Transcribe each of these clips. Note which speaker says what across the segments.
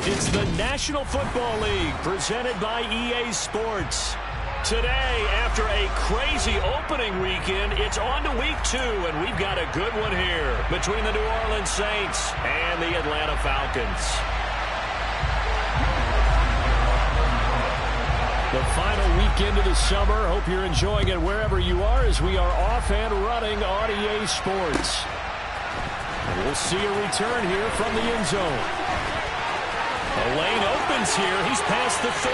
Speaker 1: It's the National Football League presented by EA Sports. Today, after a crazy opening weekend, it's on to week 2, and we've got a good one here between the New Orleans Saints and the Atlanta Falcons. The final weekend of the summer. Hope you're enjoying it wherever you are as we are off and running on EA Sports. And we'll see a return here from the end zone. The lane opens here. He's past the 30.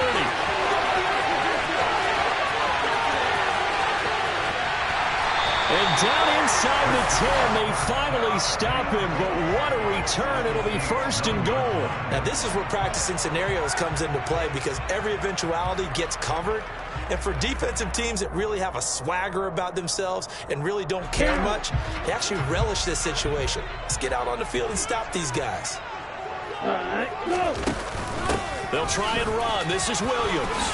Speaker 1: And down inside the 10, they finally stop him. But what a return. It'll be 1st and goal.
Speaker 2: Now, this is where practicing scenarios comes into play because every eventuality gets covered. And for defensive teams that really have a swagger about themselves and really don't care much, they actually relish this situation. Let's get out on the field and stop these guys.
Speaker 1: All right, go. They'll try and run. This is Williams.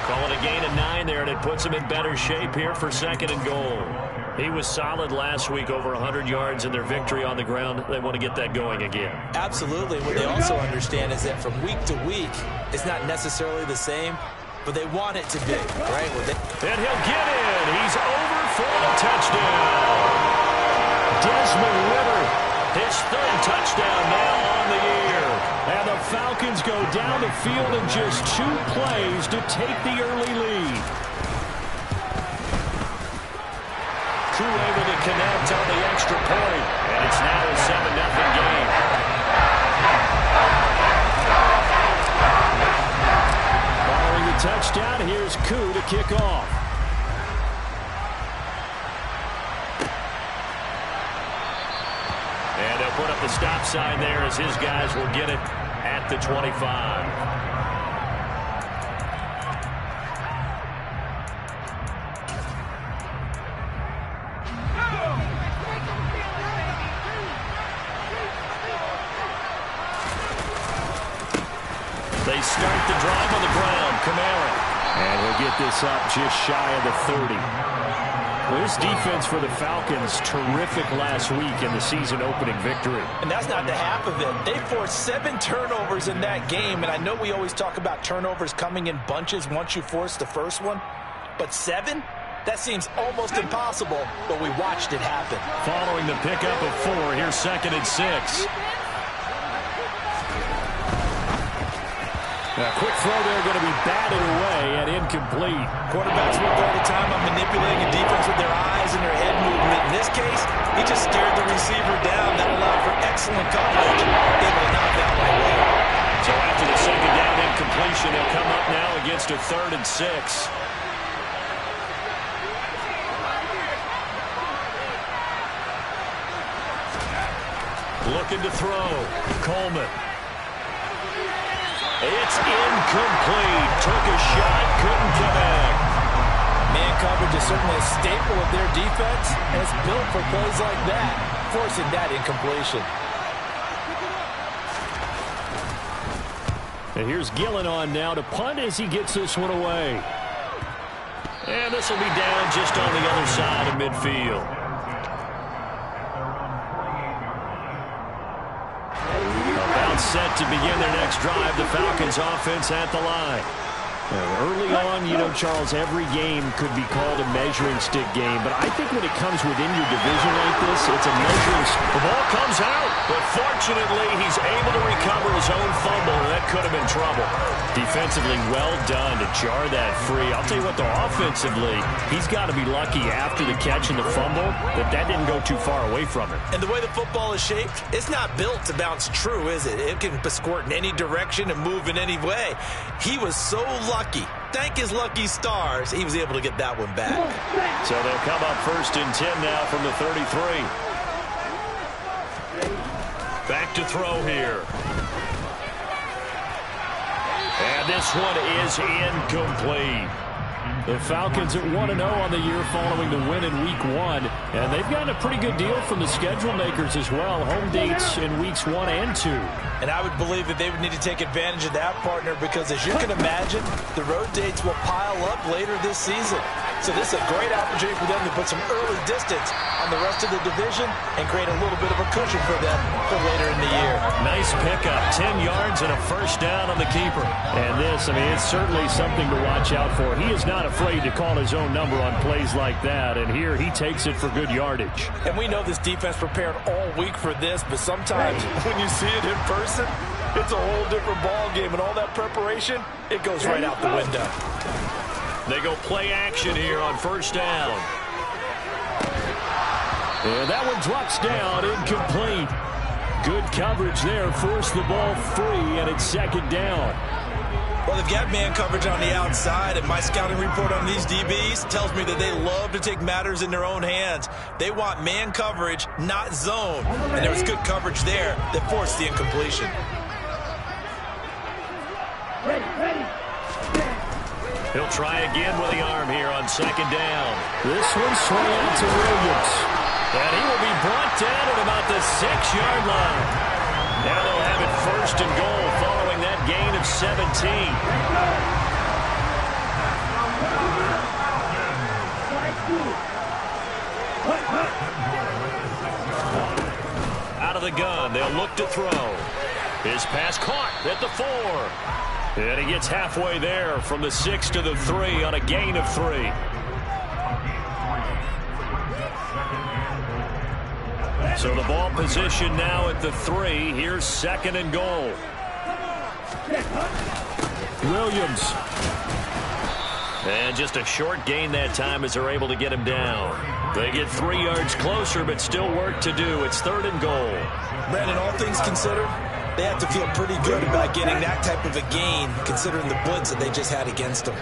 Speaker 1: Call it a gain of 9 there, and it puts him in better shape here for 2nd and goal. He was solid last week, over 100 yards in their victory on the ground. They want to get that going again.
Speaker 2: Absolutely. What they also understand is that from week to week, it's not necessarily the same, but they want it to be, right?
Speaker 1: And he'll get in. He's over for a touchdown. Desmond Ridder, his 3rd touchdown now on the year. And the Falcons go down the field in just 2 plays to take the early lead. Crew able to connect on the extra point, and it's now a 7-0 game. Following the touchdown, here's Koo to kick off. And they'll put up the stop sign there as his guys will get it at the 25. They start the drive on the ground. Kamara. And he'll get this up just shy of the 30. Well, this defense for the Falcons, terrific last week in the season-opening victory.
Speaker 2: And that's not the half of it. They forced 7 turnovers in that game, and I know we always talk about turnovers coming in bunches once you force the first one, but 7? That seems almost impossible, but we watched it happen.
Speaker 1: Following the pickup of 4, here's 2nd and 6. A quick throw there going to be batted away and incomplete.
Speaker 2: Quarterbacks work all the time on manipulating a defense with their eyes and their head movement. In this case, he just stared the receiver down. That allowed for excellent coverage. Able to knock that one away.
Speaker 1: So after the 2nd down incompletion, they'll come up now against a 3rd and 6. Looking to throw. Coleman. It's incomplete. Took a shot, couldn't connect.
Speaker 2: Man coverage is certainly a staple of their defense, and it's built for plays like that, forcing that incompletion.
Speaker 1: And here's Gillen on now to punt as he gets this one away. And this will be down just on the other side of midfield. Set to begin their next drive. The Falcons offense at the line. Early on, you know, Charles, every game could be called a measuring stick game, but I think when it comes within your division like this, it's a measuring stick. The ball comes out, but fortunately, he's able to recover his own fumble, and that could have been trouble. Defensively, well done to jar that free. I'll tell you what, though, offensively, he's got to be lucky after the catch and the fumble that didn't go too far away from him.
Speaker 2: And the way the football is shaped, it's not built to bounce true, is it? It can squirt in any direction and move in any way. He was so lucky. Thank his lucky stars, he was able to get that one back.
Speaker 1: So they'll come up 1st and 10 now from the 33. Back to throw here. And this one is incomplete. The Falcons at 1-0 on the year following the win in Week 1. And they've gotten a pretty good deal from the schedule makers as well. Home dates in Weeks 1 and 2.
Speaker 2: And I would believe that they would need to take advantage of that, partner, because as you can imagine, the road dates will pile up later this season. So this is a great opportunity for them to put some early distance on the rest of the division and create a little bit of a cushion for them for later in the year.
Speaker 1: Nice pickup, 10 yards and a first down on the keeper. And this, I mean, it's certainly something to watch out for. He is not afraid to call his own number on plays like that, and here he takes it for good yardage.
Speaker 2: And we know this defense prepared all week for this, but sometimes when you see it in person, it's a whole different ball game, and all that preparation, it goes right out the window.
Speaker 1: They go play action here on first down. And that one drops down, incomplete. Good coverage there, forced the ball free, and it's second down.
Speaker 2: Well, they've got man coverage on the outside, and my scouting report on these DBs tells me that they love to take matters in their own hands. They want man coverage, not zone. And there was good coverage there that forced the incompletion.
Speaker 1: He'll try again with the arm here on second down. This one swung out to Williams. And he will be brought down at about the 6-yard line. Now they'll have it first and goal following that gain of 17. Out of the gun, they'll look to throw. His pass caught at the 4. And he gets halfway there from the 6 to the 3 on a gain of 3. So the ball position now at the 3. Here's second and goal. Williams. And just a short gain that time as they're able to get him down. They get 3 yards closer, but still work to do. It's third and goal.
Speaker 2: Brandon, all things considered, they have to feel pretty good about getting that type of a gain, considering the blitz that they just had against them.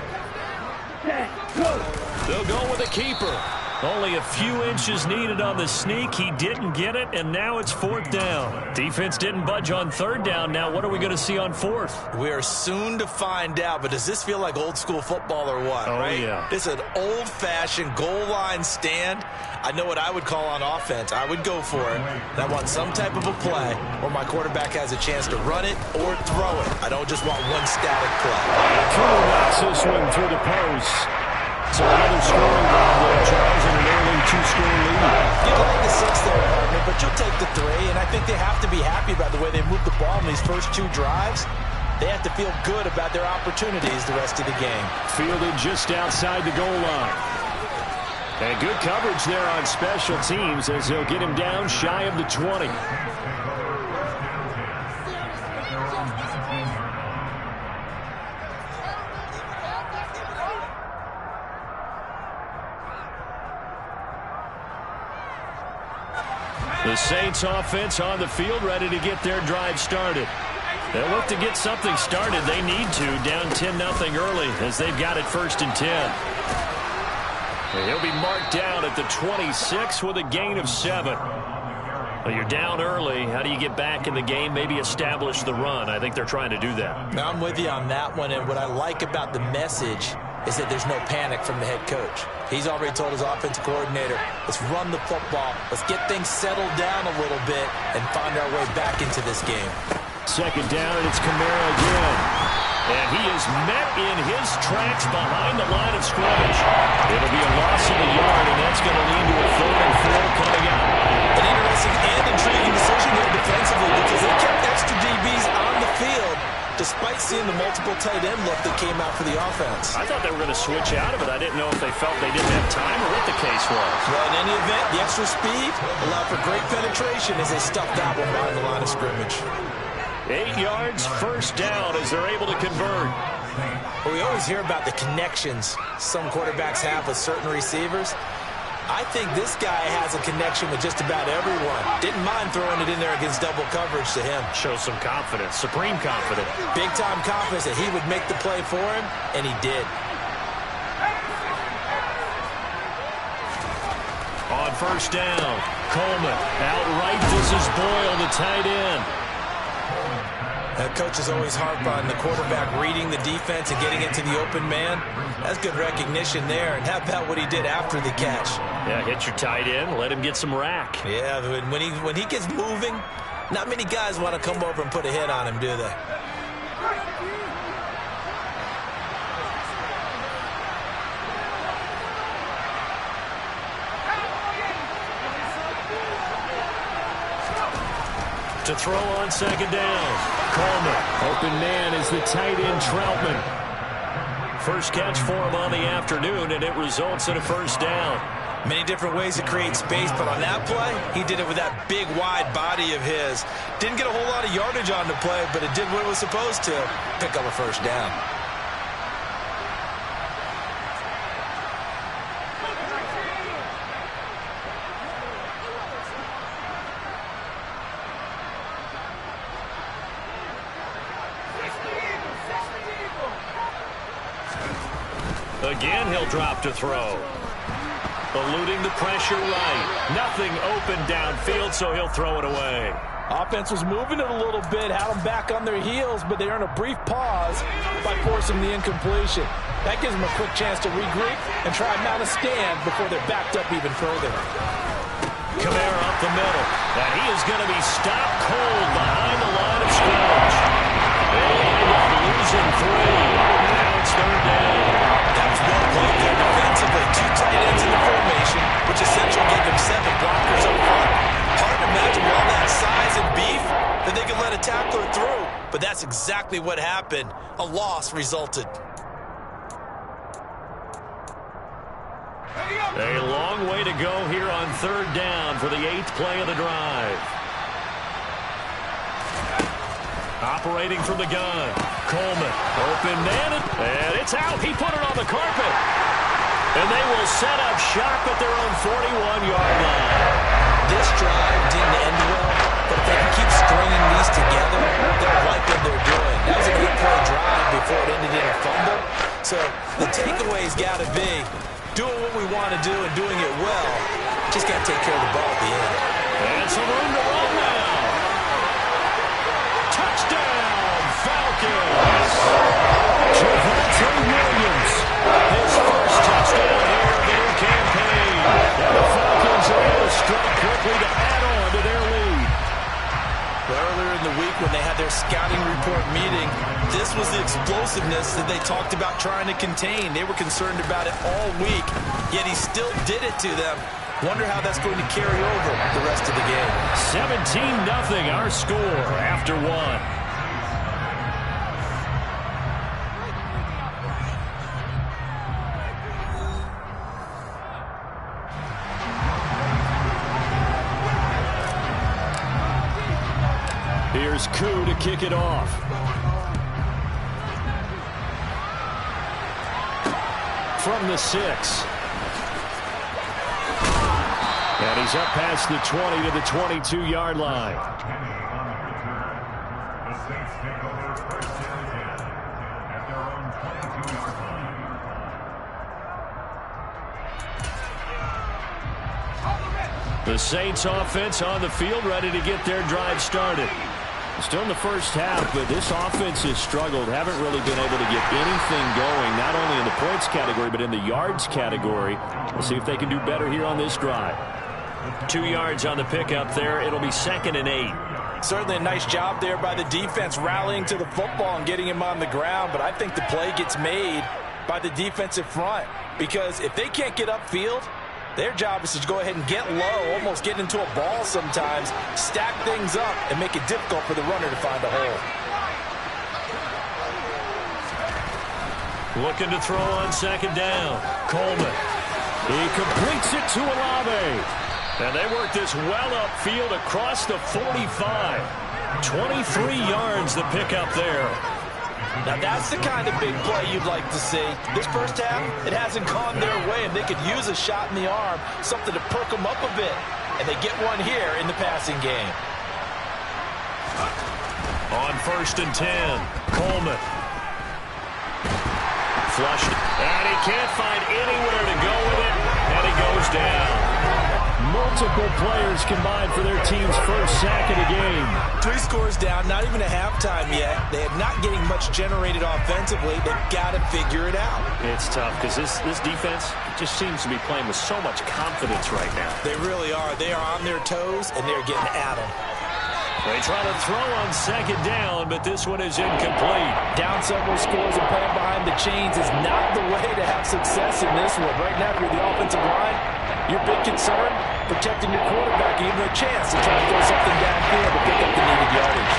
Speaker 1: They'll go with a keeper. Only a few inches needed on the sneak. He didn't get it, and now it's fourth down. Defense didn't budge on third down. Now what are we going to see on fourth?
Speaker 2: We are soon to find out, but does this feel like old school football or what?
Speaker 1: Oh,
Speaker 2: right?
Speaker 1: Yeah.
Speaker 2: It's an old-fashioned goal line stand. I know what I would call on offense. I would go for it. And I want some type of a play where my quarterback has a chance to run it or throw it. I don't just want one static play.
Speaker 1: Fuller knocks this one through the post. So another scoring drive there, Charles, and an early 2-score lead.
Speaker 2: You'd like the 6 there, partner, but you'll take the 3, and I think they have to be happy about the way they moved the ball in these first 2 drives. They have to feel good about their opportunities the rest of the game.
Speaker 1: Fielded just outside the goal line. And good coverage there on special teams as they'll get him down shy of the 20. The Saints offense on the field, ready to get their drive started. They'll look to get something started. They need to, down 10-0 early as they've got it first and 10. And he'll be marked down at the 26 with a gain of 7. Well, you're down early. How do you get back in the game? Maybe establish the run. I think they're trying to do that.
Speaker 2: Now, I'm with you on that one, and what I like about the message is that there's no panic from the head coach. He's already told his offensive coordinator, let's run the football, let's get things settled down a little bit and find our way back into this game.
Speaker 1: Second down, and it's Kamara again. And he is met in his tracks behind the line of scrimmage. It'll be a loss of a yard, and that's going to lead to a 3rd and 4 coming out.
Speaker 2: An interesting and intriguing decision here defensively because they kept extra DBs on the field despite seeing the multiple tight end look that came out for the offense.
Speaker 1: I thought they were going to switch out of it. I didn't know if they felt they didn't have time or what the case was.
Speaker 2: Well, in any event, the extra speed allowed for great penetration as they stuffed that one behind the line of scrimmage.
Speaker 1: 8 yards, first down as they're able to convert.
Speaker 2: Well, we always hear about the connections some quarterbacks have with certain receivers. I think this guy has a connection with just about everyone. Didn't mind throwing it in there against double coverage to him.
Speaker 1: Shows some confidence, supreme confidence.
Speaker 2: Big-time confidence that he would make the play for him, and he did.
Speaker 1: On first down, Coleman outright. This is Boyle, the tight end.
Speaker 2: Coaches always harp on the quarterback reading the defense and getting into the open man. That's good recognition there. And how about what he did after the catch?
Speaker 1: Yeah, hit your tight end, let him get some rack.
Speaker 2: Yeah, when he gets moving, not many guys want to come over and put a hit on him, do they?
Speaker 1: To throw on second down. Coleman. Open man is the tight end Troutman. First catch for him on the afternoon, and it results in a first down.
Speaker 2: Many different ways to create space, but on that play, he did it with that big, wide body of his. Didn't get a whole lot of yardage on the play, but it did what it was supposed to. Pick up a first down.
Speaker 1: Again, he'll drop to throw. Eluding the pressure right. Nothing open downfield, so he'll throw it away.
Speaker 3: Offense was moving it a little bit, had them back on their heels, but they earned a brief pause by forcing the incompletion. That gives them a quick chance to regroup and try and mount a stand before they're backed up even further.
Speaker 1: Kamara up the middle, and he is going to be stopped cold behind the line of scrimmage. They end up losing 3. Now it's third down.
Speaker 2: That was well played there defensively. 2 tight ends in the formation, which essentially gave them 7 blockers up front. Hard to imagine with all that size and beef that they could let a tackler through. But that's exactly what happened. A loss resulted.
Speaker 1: A long way to go here on third down for the 8th play of the drive. Operating from the gun. Coleman. Open man. And it's out. He put it on the carpet. And they will set up shop at their own 41-yard line.
Speaker 2: This drive didn't end well, but if they can keep stringing these together, they'll like what they're doing. That was a good play drive before it ended in a fumble. So the takeaway's got to be doing what we want to do and doing it well. Just got to take care of the ball at the end.
Speaker 1: And some room to run now. Touchdown, Falcons. Javonte Williams. His first touchdown here of their campaign. And the Falcons are able to strike quickly to add on to their lead.
Speaker 2: Earlier in the week when they had their scouting report meeting, this was the explosiveness that they talked about trying to contain. They were concerned about it all week, yet he still did it to them. Wonder how that's going to carry over the rest of the game.
Speaker 1: 17-0 our score after 1. Here's Koo to kick it off. From the 6. And he's up past the 20 to the 22-yard line. The Saints offense on the field, ready to get their drive started. Still in the first half, but this offense has struggled. Haven't really been able to get anything going, not only in the points category, but in the yards category. We'll see if they can do better here on this drive. 2 yards on the pickup there. It'll be 2nd and 8.
Speaker 3: Certainly a nice job there by the defense rallying to the football and getting him on the ground, but I think the play gets made by the defensive front because if they can't get upfield, their job is to go ahead and get low, almost get into a ball sometimes, stack things up, and make it difficult for the runner to find a hole.
Speaker 1: Looking to throw on second down. Coleman. He completes it to Olave. And they work this well upfield across the 45. 23 yards to pick up there.
Speaker 3: Now that's the kind of big play you'd like to see. This first half, it hasn't gone their way, and they could use a shot in the arm, something to perk them up a bit. And they get one here in the passing game.
Speaker 1: On 1st and 10, Coleman. Flushed, and he can't find anywhere to go with it, and he goes down. Multiple players combined for their team's first sack of the game.
Speaker 2: 3 scores down, not even a halftime yet. They are not getting much generated offensively. They've got to figure it out.
Speaker 1: It's tough because this defense just seems to be playing with so much confidence right now.
Speaker 2: They really are. They are on their toes, and they're getting at them.
Speaker 1: They try to throw on second down, but this one is incomplete.
Speaker 3: Down several scores and playing behind the chains is not the way to have success in this one. Right now, if you're the offensive line, Your big concern, protecting your quarterback, giving him a chance to try to throw something downfield to pick up the needed yardage.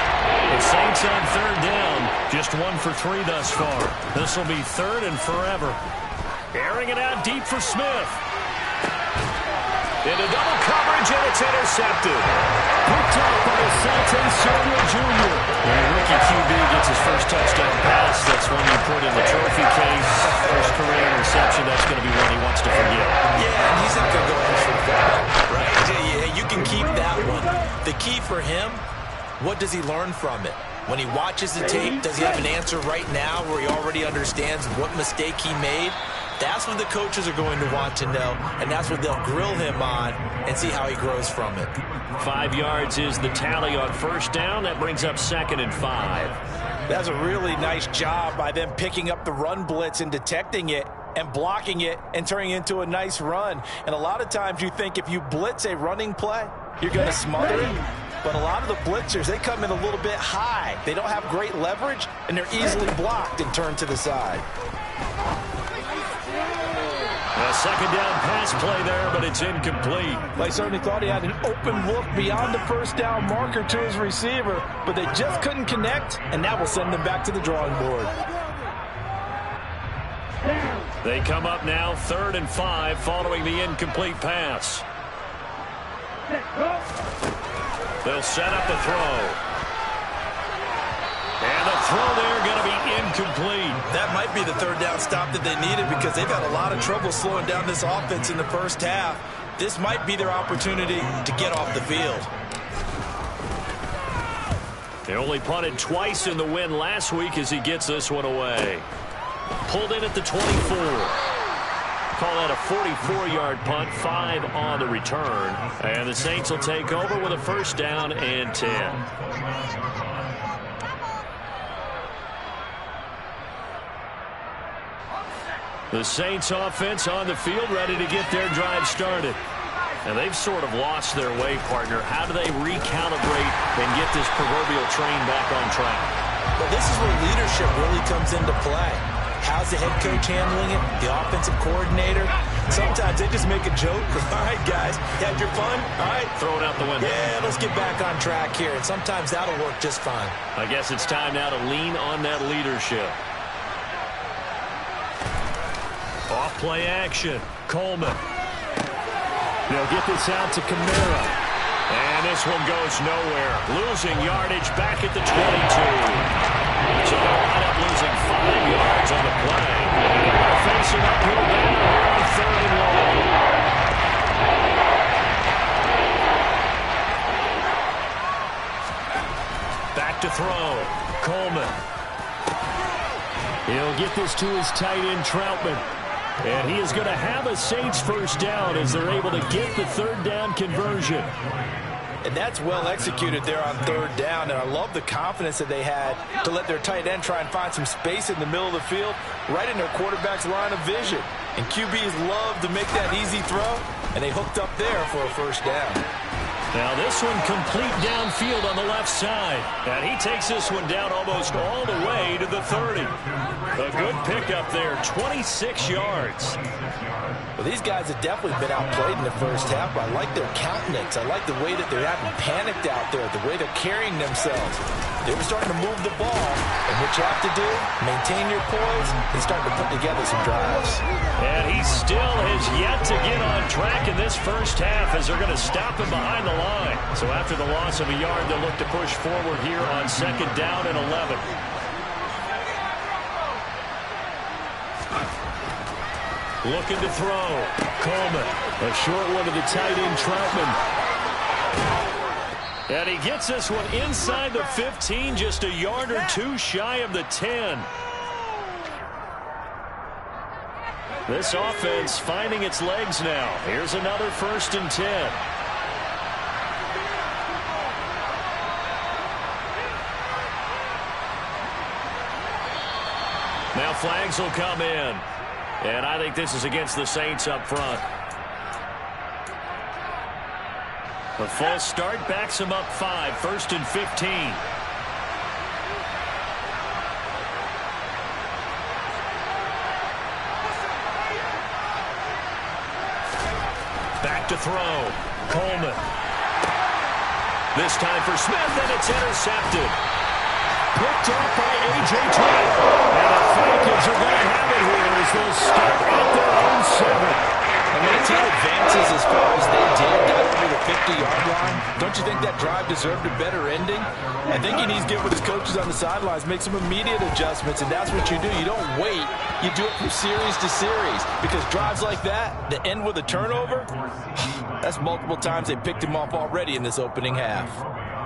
Speaker 1: The Saints on third down, just 1 for 3 thus far. This will be third and forever. Airing it out deep for Smith. Into double coverage, and it's intercepted. Picked up by Asante Samuel Jr. When a rookie QB gets his first touchdown pass, that's one you put in the trophy case. First career interception, that's going to be one he wants to forget.
Speaker 2: Yeah, and he's not going to go in for that, right? Yeah, you can keep that one. The key for him, what does he learn from it? When he watches the tape, does he have an answer right now where he already understands what mistake he made? That's what the coaches are going to want to know, and that's what they'll grill him on and see how he grows from it.
Speaker 1: 5 yards is the tally on first down. That brings up 2nd and 5.
Speaker 3: That's a really nice job by them picking up the run blitz and detecting it and blocking it and turning it into a nice run. And a lot of times you think if you blitz a running play, you're going to smother it. But a lot of the blitzers, they come in a little bit high. They don't have great leverage, and they're easily blocked and turned to the side.
Speaker 1: A second down pass play there, but it's incomplete.
Speaker 3: They certainly thought he had an open look beyond the first down marker to his receiver, but they just couldn't connect, and that will send them back to the drawing board.
Speaker 1: They come up now 3rd and 5 following the incomplete pass. They'll set up the throw. And the throw there going to be incomplete.
Speaker 2: That might be the third down stop that they needed because they've had a lot of trouble slowing down this offense in the first half. This might be their opportunity to get off the field.
Speaker 1: They only punted twice in the win last week as he gets this one away. Pulled in at the 24. Call that a 44-yard punt, 5 on the return. And the Saints will take over with a first down and 10. The Saints offense on the field ready to get their drive started. And they've sort of lost their way, partner. How do they recalibrate and get this proverbial train back on track?
Speaker 2: Well, this is where leadership really comes into play. How's the head coach handling it? The offensive coordinator? Sometimes they just make a joke. All right, guys, you had your fun? All right.
Speaker 1: Throw it out the window.
Speaker 2: Yeah, let's get back on track here. And sometimes that'll work just fine.
Speaker 1: I guess it's time now to lean on that leadership. Off play action. Coleman. They'll get this out to Kamara. And this one goes nowhere. Losing yardage back at the 22. So they'll wind up losing 5 yards on the play. And they're facing uphill battle here on 3rd and long. Back to throw. Coleman. He'll get this to his tight end, Troutman. And he is going to have a Saints first down as they're able to get the 3rd down conversion.
Speaker 3: And that's well executed there on 3rd down. And I love the confidence that they had to let their tight end try and find some space in the middle of the field, right in their quarterback's line of vision. And QBs love to make that easy throw, and they hooked up there for a first down.
Speaker 1: Now this one complete downfield on the left side. And he takes this one down almost all the way to the 30. A good pickup there, 26 yards.
Speaker 3: Well, these guys have definitely been outplayed in the first half. I like their countenance. I like the way that they're having panicked out there, the way they're carrying themselves. They were starting to move the ball. And what you have to do, maintain your poise and start to put together some drives.
Speaker 1: And he still has yet to get on track in this first half as they're going to stop him behind the line. So after the loss of a yard, they'll look to push forward here on 2nd down and 11. Looking to throw. Coleman. A short one to the tight end, Troutman. And he gets this one inside the 15, just a yard or two shy of the 10. This offense finding its legs now. Here's another 1st and 10. Now flags will come in. And I think this is against the Saints up front. A false start backs him up 5, 1st and 15. Back to throw. Coleman. This time for Smith, and it's intercepted. Picked up by A.J. Terrell. And the Falcons are going to have it here as they'll start at their own 7.
Speaker 3: I mean, a team advances as far as they did, got over the 50-yard line. Don't you think that drive deserved a better ending? I think he needs to get with his coaches on the sidelines, make some immediate adjustments, and that's what you do. You don't wait. You do it from series to series, because drives like that end with a turnover, that's multiple times they picked him off already in this opening half.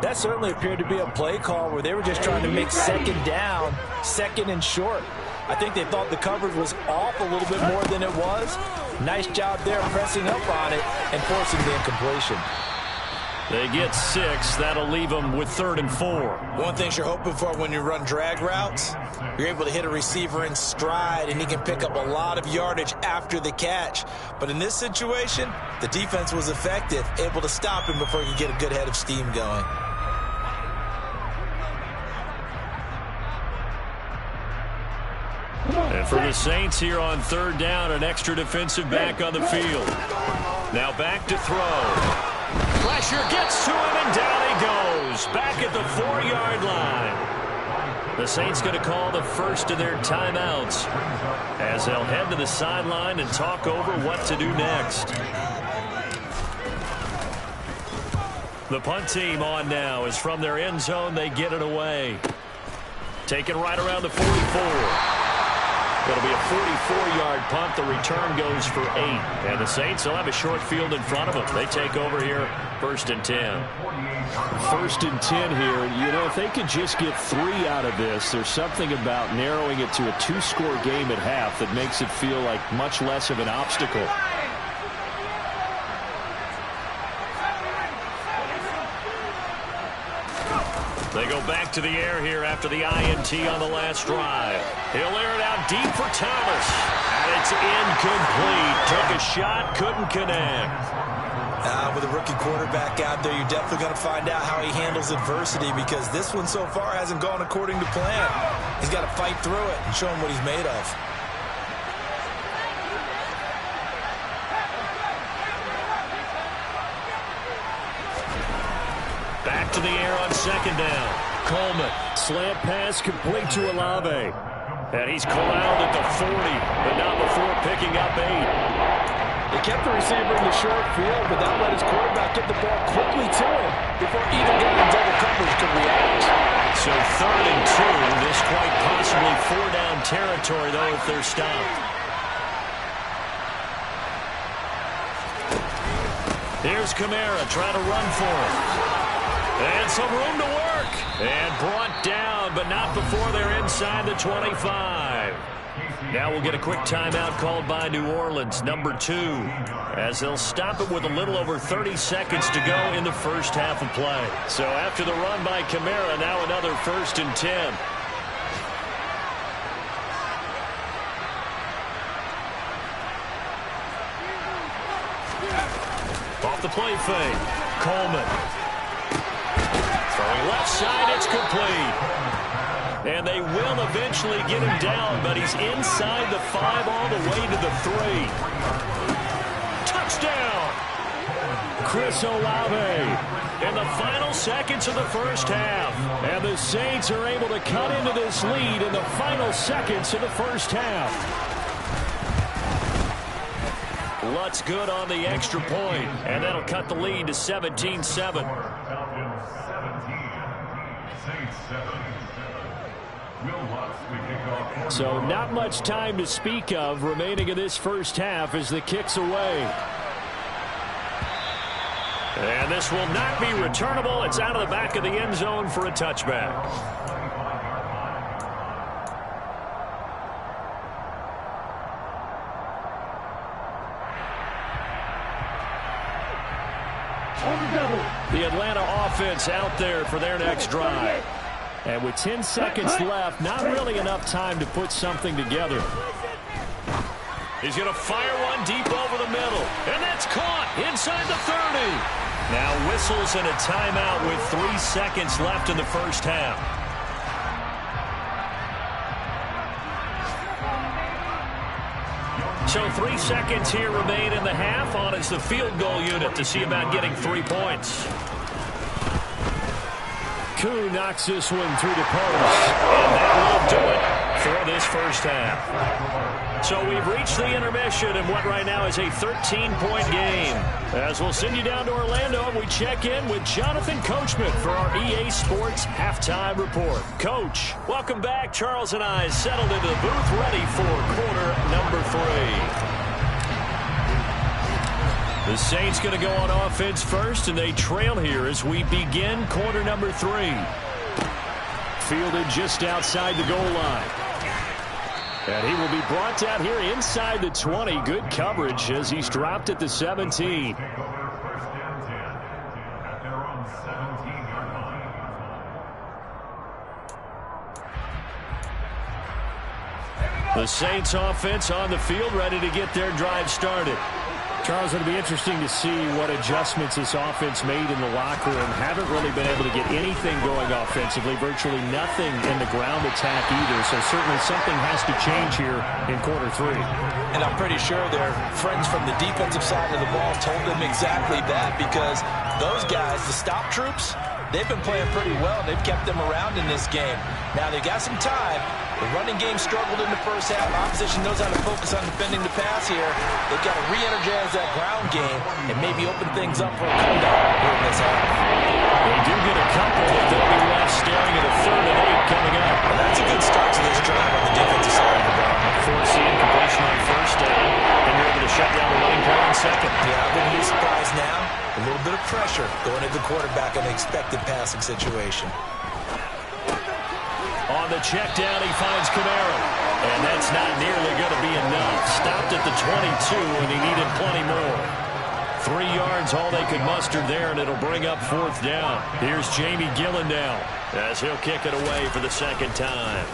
Speaker 2: That certainly appeared to be a play call where they were just trying to make second down, second and short. I think they thought the coverage was off a little bit more than it was. Nice job there pressing up on it and forcing the incompletion.
Speaker 1: They get 6. That'll leave them with 3rd and 4.
Speaker 2: One thing you're hoping for when you run drag routes, you're able to hit a receiver in stride, and he can pick up a lot of yardage after the catch. But in this situation, the defense was effective, able to stop him before he could get a good head of steam going.
Speaker 1: And for the Saints here on 3rd down, an extra defensive back on the field. Now back to throw. Pressure gets to him, and down he goes. Back at the 4-yard line. The Saints going to call the first of their timeouts as they'll head to the sideline and talk over what to do next. The punt team on now is from their end zone. They get it away. Taken right around the 44. It'll be a 44-yard punt. The return goes for 8. And the Saints will have a short field in front of them. They take over here, 1st and 10.
Speaker 4: 1st and 10 here. You know, if they could just get 3 out of this, there's something about narrowing it to a 2-score game at half that makes it feel like much less of an obstacle.
Speaker 1: They go back to the air here after the INT on the last drive. He'll air it out deep for Thomas. And it's incomplete. Took a shot, couldn't connect.
Speaker 2: With a rookie quarterback out there, you're definitely going to find out how he handles adversity, because this one so far hasn't gone according to plan. He's got to fight through it and show him what he's made of.
Speaker 1: Back to the air on 2nd down. Coleman, slant pass complete to Olave. And he's corralled at the 40, but not before picking up 8.
Speaker 3: They kept the receiver in the short field, but that let his quarterback get the ball quickly to him before either guy in double coverage could react.
Speaker 1: So 3rd and 2. This quite possibly 4-down territory, though, if they're stopped. Here's Kamara trying to run for him. And some room to work. And brought down, but not before they're inside the 25. Now we'll get a quick timeout called by New Orleans, number 2, as they'll stop it with a little over 30 seconds to go in the first half of play. So after the run by Kamara, now another 1st and 10. Off the play fake. Coleman. Throwing left side, it's complete. And they will eventually get him down, but he's inside the 5 all the way to the 3. Touchdown! Chris Olave in the final seconds of the first half. And the Saints are able to cut into this lead in the final seconds of the first half. Lutz good on the extra point, and that'll cut the lead to 17-7.
Speaker 4: So not much time to speak of remaining in this first half as the kick's away.
Speaker 1: And this will not be returnable. It's out of the back of the end zone for a touchback. The Atlanta offense out there for their next drive.
Speaker 4: And with 10 seconds left, not really enough time to put something together.
Speaker 1: He's going to fire one deep over the middle. And that's caught inside the 30. Now whistles and a timeout with 3 seconds left in the first half. So 3 seconds here remain in the half. On it's the field goal unit to see about getting 3 points. Koo knocks this one through the post. And that will do it for this first half. So we've reached the intermission in what right now is a 13-point game. As we'll send you down to Orlando, we check in with Jonathan Coachman for our EA Sports Halftime Report. Coach, welcome back. Charles and I settled into the booth ready for quarter number 3. The Saints going to go on offense first, and they trail here as we begin quarter number 3. Fielded just outside the goal line. And he will be brought down here inside the 20. Good coverage as he's dropped at the 17. The Saints offense on the field, ready to get their drive started. Charles, it'll be interesting to see what adjustments this offense made in the locker room. Haven't really been able to get anything going offensively, virtually nothing in the ground attack either. So certainly something has to change here in quarter 3.
Speaker 2: And I'm pretty sure their friends from the defensive side of the ball told them exactly that, because those guys, the stop troops, they've been playing pretty well. They've kept them around in this game. Now they've got some time. The running game struggled in the first half. Opposition knows how to focus on defending the pass here. They've got to re-energize that ground game and maybe open things up for a comeback here in this half.
Speaker 1: They do get a couple, but they'll be left staring at a 3rd and 8 coming up.
Speaker 2: Well, that's a good start to this drive on the defensive side of the ball.
Speaker 1: Force the incompletion on first down, and you're able to shut down the running play on second.
Speaker 2: Yeah, I wouldn't be surprised now. A little bit of pressure going at the quarterback in an expected passing situation.
Speaker 1: On the check down, he finds Camaro. And that's not nearly going to be enough. Stopped at the 22, and he needed plenty more. 3 yards, all they could muster there, and it'll bring up 4th down. Here's Jamie Gillen now, as he'll kick it away for the 2nd time.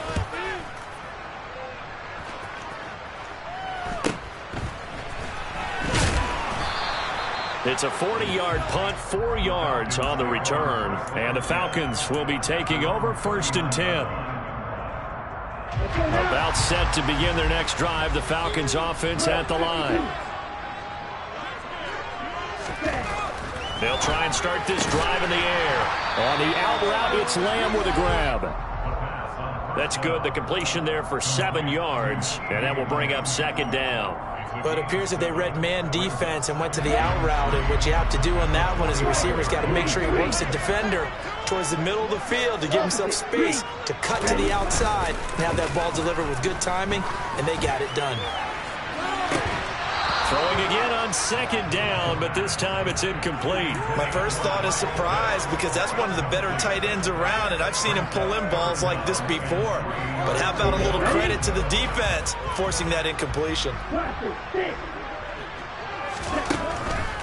Speaker 1: It's a 40-yard punt, 4 yards on the return. And the Falcons will be taking over 1st and 10. About set to begin their next drive. The Falcons offense at the line. They'll try and start this drive in the air. On the out route, it's Lamb with a grab. That's good. The completion there for 7 yards. And that will bring up 2nd down.
Speaker 2: But it appears that they read man defense and went to the out route. And what you have to do on that one is the receiver's got to make sure he works the defender towards the middle of the field to give himself space to cut to the outside and have that ball delivered with good timing, and they got it done.
Speaker 1: Throwing again on 2nd down, but this time it's incomplete.
Speaker 2: My first thought is surprise, because that's one of the better tight ends around, and I've seen him pull in balls like this before. But how about a little credit to the defense forcing that incompletion?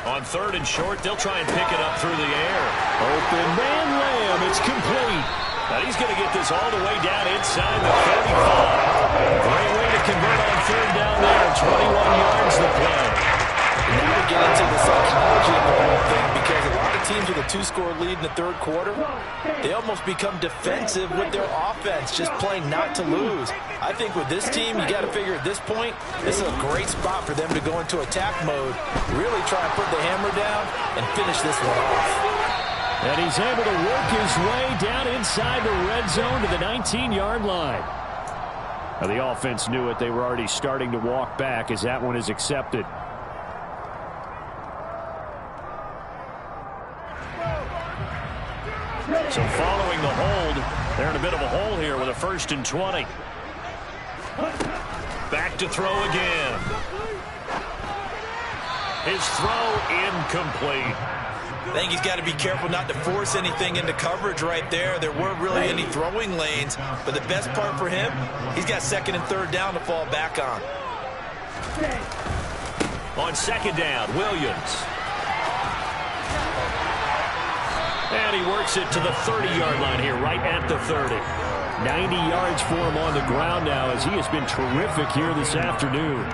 Speaker 1: On 3rd and short, they'll try and pick it up through the air. Open man Lamb, it's complete. Now he's going to get this all the way down inside the 35. Great way to convert on 3rd down there. 21 yards the play.
Speaker 2: Now we get into the psychology of the whole thing, because a lot of teams with a 2-score lead in the 3rd quarter, they almost become defensive with their offense, just playing not to lose. I think with this team, you got to figure at this point, this is a great spot for them to go into attack mode, really try and put the hammer down and finish this one off.
Speaker 1: And he's able to work his way down inside the red zone to the 19-yard line. Now the offense knew it. They were already starting to walk back as that one is accepted. So following the hold, they're in a bit of a hole here with a 1st and 20. Back to throw again. His throw incomplete.
Speaker 2: I think he's got to be careful not to force anything into coverage right there. There weren't really any throwing lanes, but the best part for him, he's got 2nd and 3rd down to fall back on.
Speaker 1: On 2nd down, Williams. And he works it to the 30-yard line here, right at the 30. 90 yards for him on the ground now, as he has been terrific here this afternoon.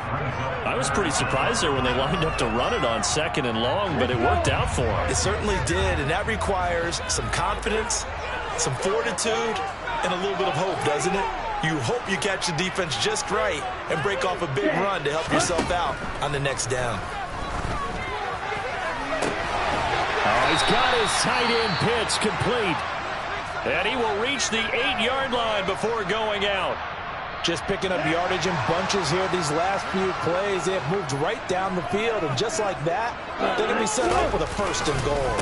Speaker 1: I was pretty surprised there when they lined up to run it on 2nd and long, but it worked out for him.
Speaker 2: It certainly did, and that requires some confidence, some fortitude, and a little bit of hope, doesn't it? You hope you catch the defense just right and break off a big run to help yourself out on the next down.
Speaker 1: Oh, he's got his tight end pitch complete. And he will reach the 8-yard line before going out.
Speaker 3: Just picking up yardage in bunches here these last few plays. They have moved right down the field, and just like that, they're going to be set up with a 1st and goal.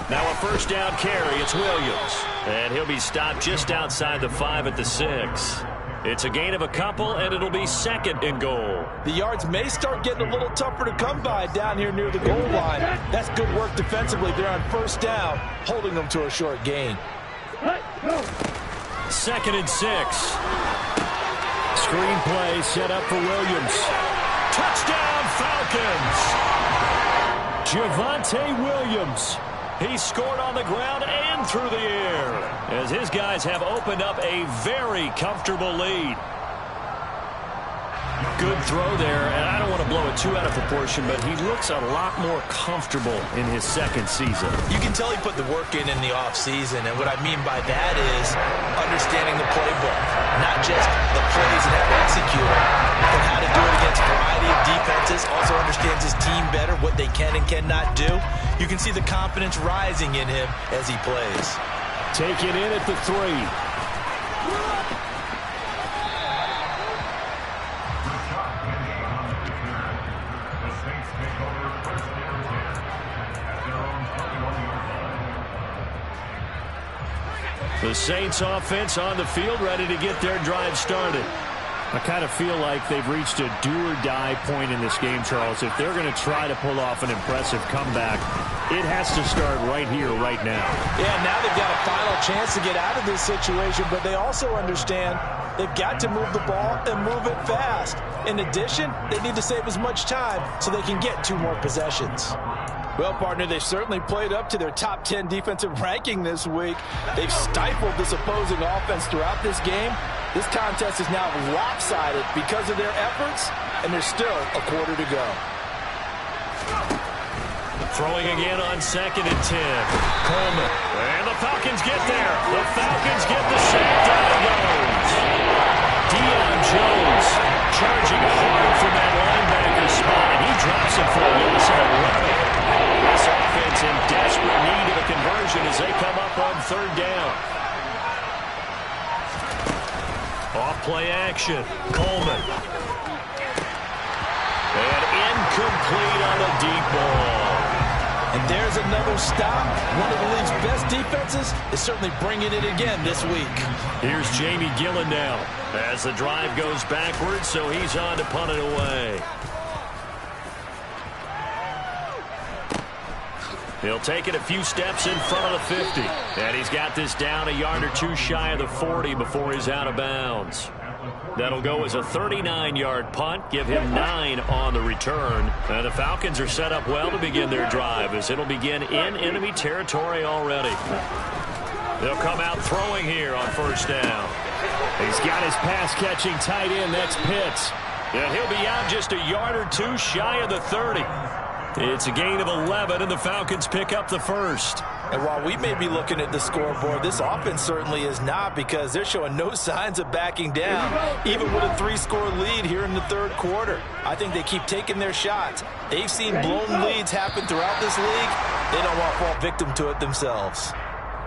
Speaker 1: Now a 1st down carry. It's Williams. And he'll be stopped just outside the 5 at the 6. It's a gain of a couple, and it'll be 2nd and goal.
Speaker 3: The yards may start getting a little tougher to come by down here near the goal line. That's good work defensively. They're on 1st down, holding them to a short gain.
Speaker 1: 2nd and 6. Screenplay set up for Williams. Touchdown, Falcons! Javonte Williams. He scored on the ground and through the air as his guys have opened up a very comfortable lead. Good throw there, and I don't want to blow it too out of proportion, but he looks a lot more comfortable in his 2nd season.
Speaker 2: You can tell he put the work in the offseason, and what I mean by that is understanding the playbook, not just the plays and how to execute them, but how to do it against a variety of defenses, also understands his team better, what they can and cannot do. You can see the confidence rising in him as he plays.
Speaker 1: Take it in at the 3. The Saints offense on the field, ready to get their drive started. I kind of feel like they've reached a do-or-die point in this game, Charles. If they're going to try to pull off an impressive comeback, it has to start right here, right now.
Speaker 3: Yeah, now they've got a final chance to get out of this situation, but they also understand they've got to move the ball and move it fast. In addition, they need to save as much time so they can get 2 more possessions. Well, partner, they've certainly played up to their top 10 defensive ranking this week. They've stifled this opposing offense throughout this game. This contest is now lopsided because of their efforts, and there's still a quarter to go.
Speaker 1: Throwing again on 2nd and 10. Coleman. And the Falcons get there. The Falcons get the sack. Down it goes. Deion Jones charging hard from that linebacker spot, and he drops it for a loss of 11. This offense in desperate need of a conversion as they come up on 3rd down. Off play action. Coleman. And incomplete on the deep ball.
Speaker 3: And there's another stop. One of the league's best defenses is certainly bringing it again this week.
Speaker 1: Here's Jamie Gillen now as the drive goes backwards, so he's on to punt it away. He'll take it a few steps in front of the 50. And he's got this down a yard or 2 shy of the 40 before he's out of bounds. That'll go as a 39-yard punt, give him 9 on the return. And the Falcons are set up well to begin their drive as it'll begin in enemy territory already. They'll come out throwing here on 1st down. He's got his pass-catching tight end. That's Pitts. And he'll be out just a yard or 2 shy of the 30. It's a gain of 11, and the Falcons pick up the 1st.
Speaker 3: And while we may be looking at the scoreboard, this offense certainly is not, because they're showing no signs of backing down, even with a 3-score lead here in the 3rd quarter. I think they keep taking their shots. They've seen blown leads happen throughout this league. They don't want to fall victim to it themselves.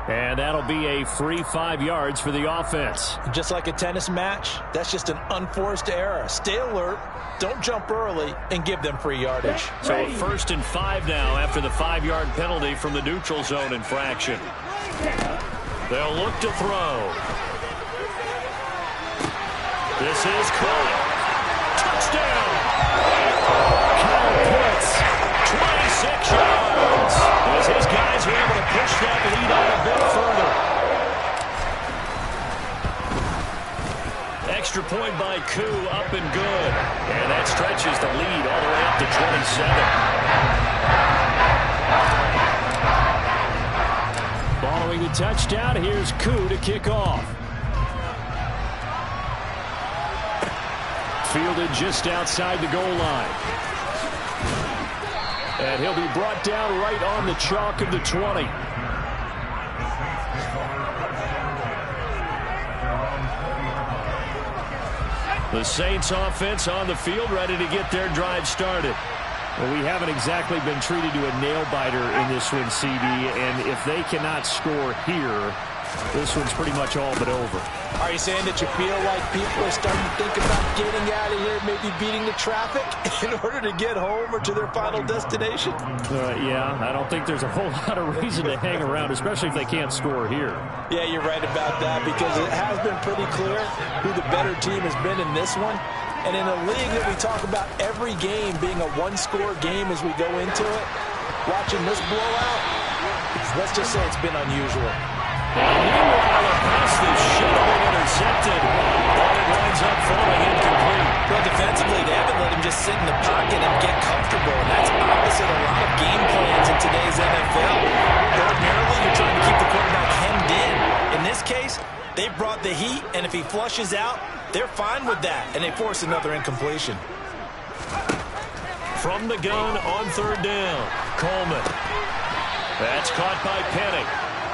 Speaker 1: And that'll be a free 5 yards for the offense.
Speaker 3: Just like a tennis match, that's just an unforced error. Stay alert, don't jump early, and give them free yardage.
Speaker 1: So a 1st and 5 now after the 5-yard penalty from the neutral zone infraction. They'll look to throw. This is caught. Touchdown! Kyle Pitts, 26 yards. As his guys are able to push that lead out a bit further. Extra point by Koo, up and good. And that stretches the lead all the way up to 27. Following the touchdown, here's Koo to kick off. Fielded just outside the goal line. And he'll be brought down right on the chalk of the 20. The Saints offense on the field, ready to get their drive started.
Speaker 4: Well, we haven't exactly been treated to a nail-biter in this one, CD, and if they cannot score here, this one's pretty much all but over.
Speaker 3: Are you saying that you feel like people are starting to think about getting out of here, maybe beating the traffic in order to get home or to their final destination?
Speaker 4: Yeah, I don't think there's a whole lot of reason to hang around, especially if they can't score here.
Speaker 3: Yeah, you're right about that, because it has been pretty clear who the better team has been in this one. And in a league that we talk about every game being a one-score game as we go into it, watching this blowout, let's just say it's been unusual.
Speaker 1: Meanwhile, a pass that's should have been intercepted, but it winds up falling incomplete.
Speaker 2: Well, defensively, they haven't let him just sit in the pocket and get comfortable, and that's opposite a lot of game plans in today's NFL. Ordinarily, you're trying to keep the quarterback hemmed in. In this case, they brought the heat, and if he flushes out, they're fine with that, and they force another incompletion.
Speaker 1: From the gun on third down, Coleman. That's caught by Penning.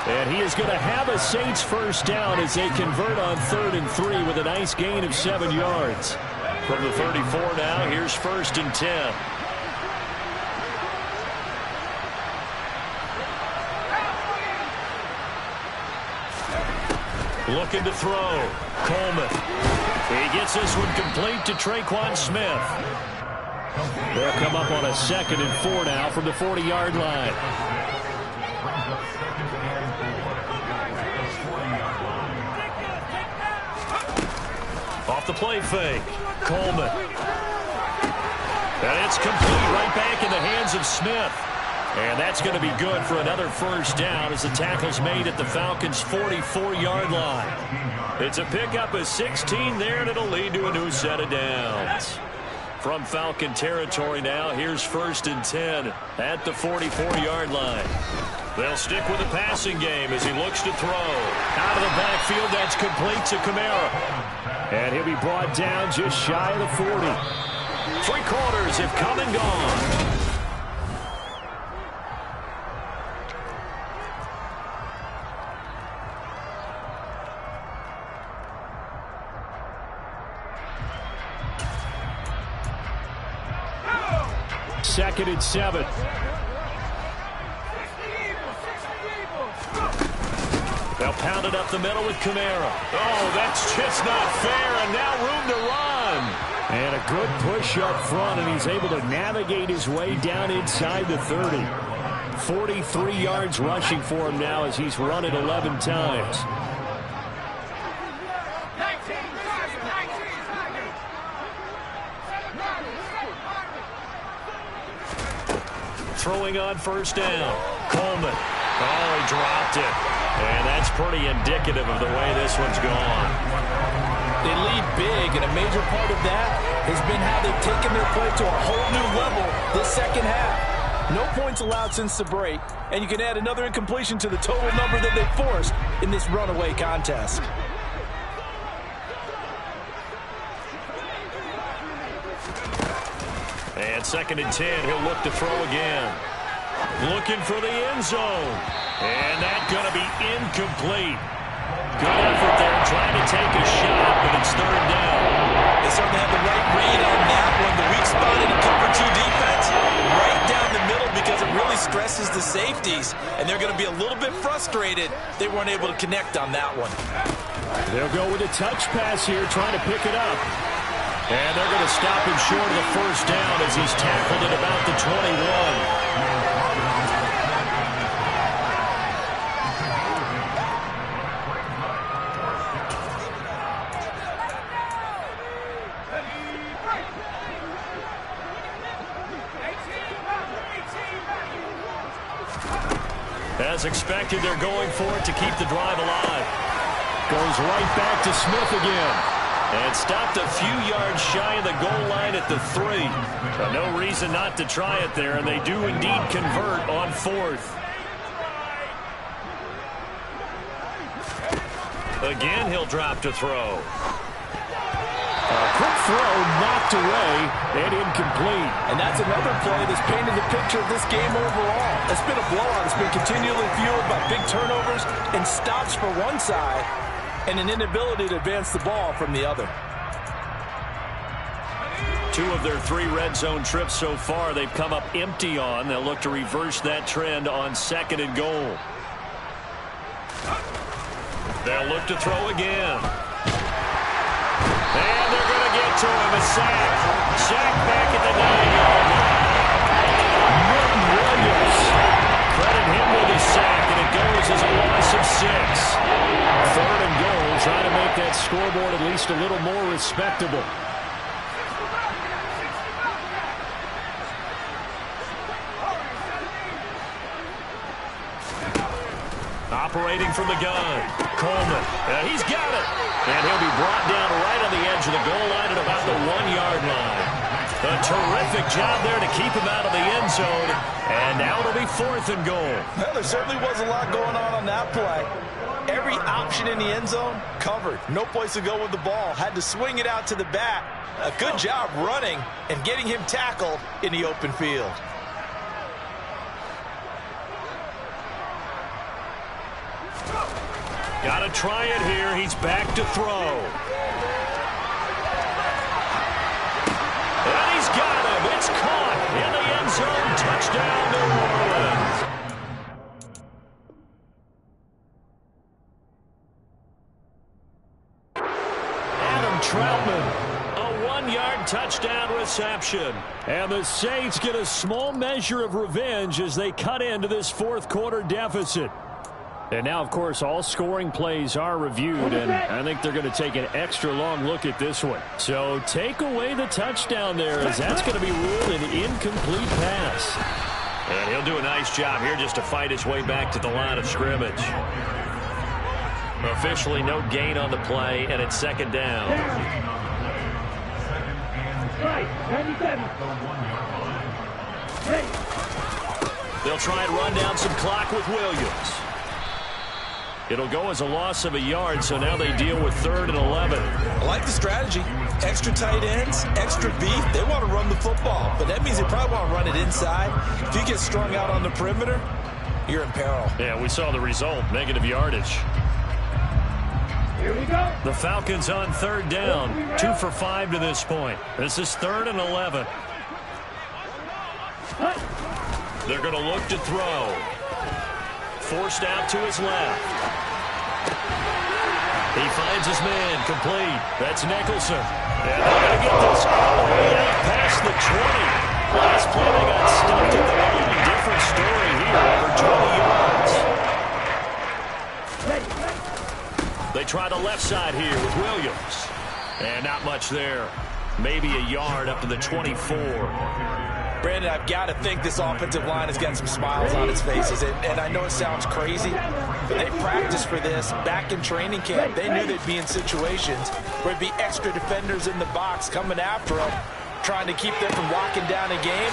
Speaker 1: And he is going to have a Saints first down as they convert on 3rd and 3 with a nice gain of 7 yards. From the 34 now, here's 1st and 10. Looking to throw. Coleman. He gets this one complete to Traquan Smith. They'll come up on a 2nd and 4 now from the 40-yard line. Off the play fake. Coleman. And it's complete right back in the hands of Smith. And that's going to be good for another first down as the tackle's made at the Falcons' 44-yard line. It's a pickup of 16 there, and it'll lead to a new set of downs. From Falcon territory now, here's 1st and 10 at the 44-yard line. They'll stick with the passing game as he looks to throw. Out of the backfield, that's complete to Kamara. And he'll be brought down just shy of the 40. 3 quarters have come and gone. Second and 7. They'll pound it up the middle with Kamara. Oh, that's just not fair, and now room to run. And a good push up front, and he's able to navigate his way down inside the 30. 43 yards rushing for him now as he's run it 11 times. Throwing on first down. Coleman. Oh, he dropped it. And that's pretty indicative of the way this one's gone.
Speaker 3: They lead big, and a major part of that has been how they've taken their play to a whole new level this second half. No points allowed since the break, and you can add another incompletion to the total number that they forced in this runaway contest.
Speaker 1: And 2nd and 10, he'll look to throw again. Looking for the end zone. And that's going to be incomplete. Good effort there, trying to take a shot, but it's 3rd down.
Speaker 2: They certainly have the right read on that one. The weak spot in a cover 2 defense, right down the middle, because it really stresses the safeties. And they're going to be a little bit frustrated they weren't able to connect on that one.
Speaker 1: They'll go with a touch pass here, trying to pick it up. And they're going to stop him short of the first down as he's tackled at about the 21. As expected, they're going for it to keep the drive alive. Goes right back to Smith again. And stopped a few yards shy of the goal line at the 3. But no reason not to try it there, and they do indeed convert on 4th. Again, he'll drop to throw. A quick throw knocked away and incomplete.
Speaker 3: And that's another play that's painted the picture of this game overall. It's been a blowout. It's been continually fueled by big turnovers and stops for one side and an inability to advance the ball from the other.
Speaker 1: 2 of their 3 red zone trips so far, they've come up empty on. They'll look to reverse that trend on 2nd and goal. They'll look to throw again. And they're going to get to him. A sack. Sack back at the 9-yard line. Milton Williams. Credit him with his sack, and it goes as a loss of 6. 3rd and goal, trying to make that scoreboard at least a little more respectable. Operating from the gun. Coleman. He's got it. And he'll be brought down right on the edge of the goal line at about the 1-yard line. A terrific job there to keep him out of the end zone. And now it'll be 4th and goal.
Speaker 2: Well, there certainly was a lot going on that play. Every option in the end zone covered. No place to go with the ball. Had to swing it out to the back. A good job running and getting him tackled in the open field.
Speaker 1: Got to try it here. He's back to throw. And he's got him. It's caught in the end zone. Touchdown, New Orleans. Adam Troutman, a 1-yard touchdown reception. And the Saints get a small measure of revenge as they cut into this 4th quarter deficit. And now, of course, all scoring plays are reviewed, and I think they're going to take an extra long look at this one. So take away the touchdown there, as that's going to be ruled an incomplete pass. And he'll do a nice job here just to fight his way back to the line of scrimmage. Officially no gain on the play, and it's 2nd down. They'll try and run down some clock with Williams. It'll go as a loss of a yard, so now they deal with 3rd and 11.
Speaker 2: I like the strategy. Extra tight ends, extra beef. They want to run the football, but that means they probably want to run it inside. If you get strung out on the perimeter, you're in peril.
Speaker 1: Yeah, we saw the result, negative yardage.
Speaker 5: Here we go.
Speaker 1: The Falcons on 3rd down, 2 for 5 to this point. This is 3rd and 11. They're going to look to throw. Forced out to his left. He finds his man, complete. That's Nicholson. And they're going to get this all the way out past the 20. Last play they got stumped at the line. Different story here, over 20 yards. They try the left side here with Williams. And not much there. Maybe a yard up to the 24.
Speaker 2: Brandon, I've got to think this offensive line has got some smiles on its faces. And I know it sounds crazy, but they practiced for this back in training camp. They knew they'd be in situations where there'd be extra defenders in the box coming after them, trying to keep them from locking down a game.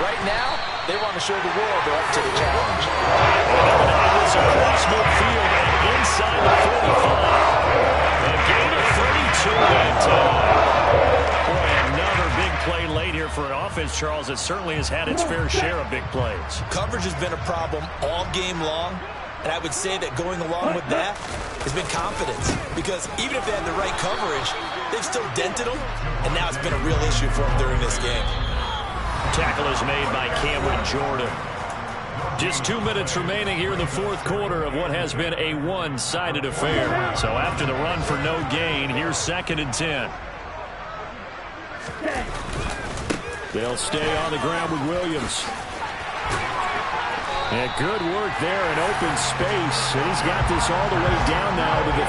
Speaker 2: Right now, they want to show the world they're up to the challenge.
Speaker 1: It's across midfield and inside the 45. A gain of 32 that time. Boy, another big play late here for an offense, Charles, that certainly has had its fair share of big plays.
Speaker 2: Coverage has been a problem all game long, and I would say that going along with that has been confidence, because even if they had the right coverage, they've still dented them, and now it's been a real issue for them during this game.
Speaker 1: Tackle is made by Cameron Jordan. Just 2 minutes remaining here in the 4th quarter of what has been a one-sided affair. So after the run for no gain, here's 2nd and 10. They'll stay on the ground with Williams. And good work there in open space. And he's got this all the way down now to the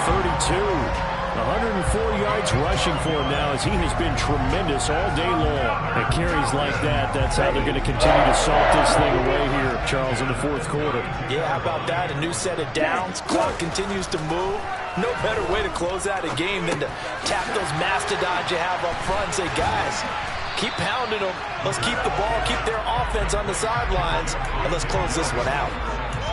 Speaker 1: 32. 104 yards rushing for him now, as he has been tremendous all day long. And carries like that, that's how they're going to continue to salt this thing away here, Charles, in the 4th quarter.
Speaker 2: Yeah, how about that? A new set of downs. Clock continues to move. No better way to close out a game than to tap those mastodons you have up front and say, guys, keep pounding them. Let's keep the ball, keep their offense on the sidelines, and let's close this one out.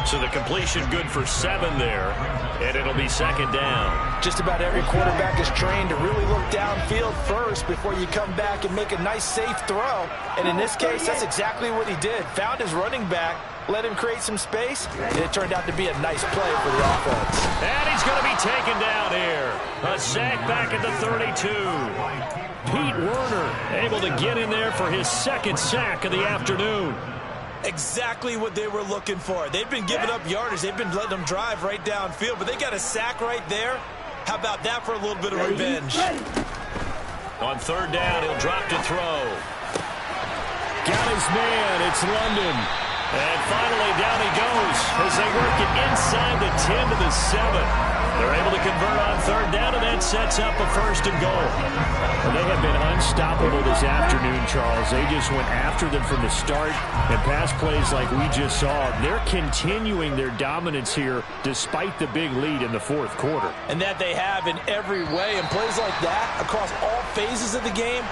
Speaker 1: So the completion good for 7 there, and it'll be 2nd down.
Speaker 2: Just about every quarterback is trained to really look downfield first before you come back and make a nice, safe throw. And in this case, that's exactly what he did. Found his running back,
Speaker 3: let him create some space, and it turned out to be a nice play for the offense.
Speaker 1: And he's going to be taken down here. A sack back at the 32. Pete Werner able to get in there for his second sack of the afternoon.
Speaker 2: Exactly what they were looking for. They've been giving up yardage. They've been letting them drive right downfield, but they got a sack right there. How about that for a little bit of revenge?
Speaker 1: On third down, he'll drop to throw. Got his man. It's London. And finally, down he goes as they work it inside the 10 to the 7. They're able to convert on third down, and that sets up a first and goal. Well, they have been unstoppable this afternoon, Charles. They just went after them from the start, and pass plays like we just saw. They're continuing their dominance here despite the big lead in the fourth quarter.
Speaker 2: And that they have in every way. And plays like that across all phases of the game,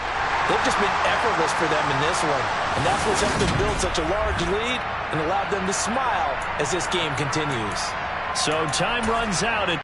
Speaker 2: they've just been effortless for them in this one. And that's what's helped them build such a large lead and allowed them to smile as this game continues.
Speaker 1: So time runs out at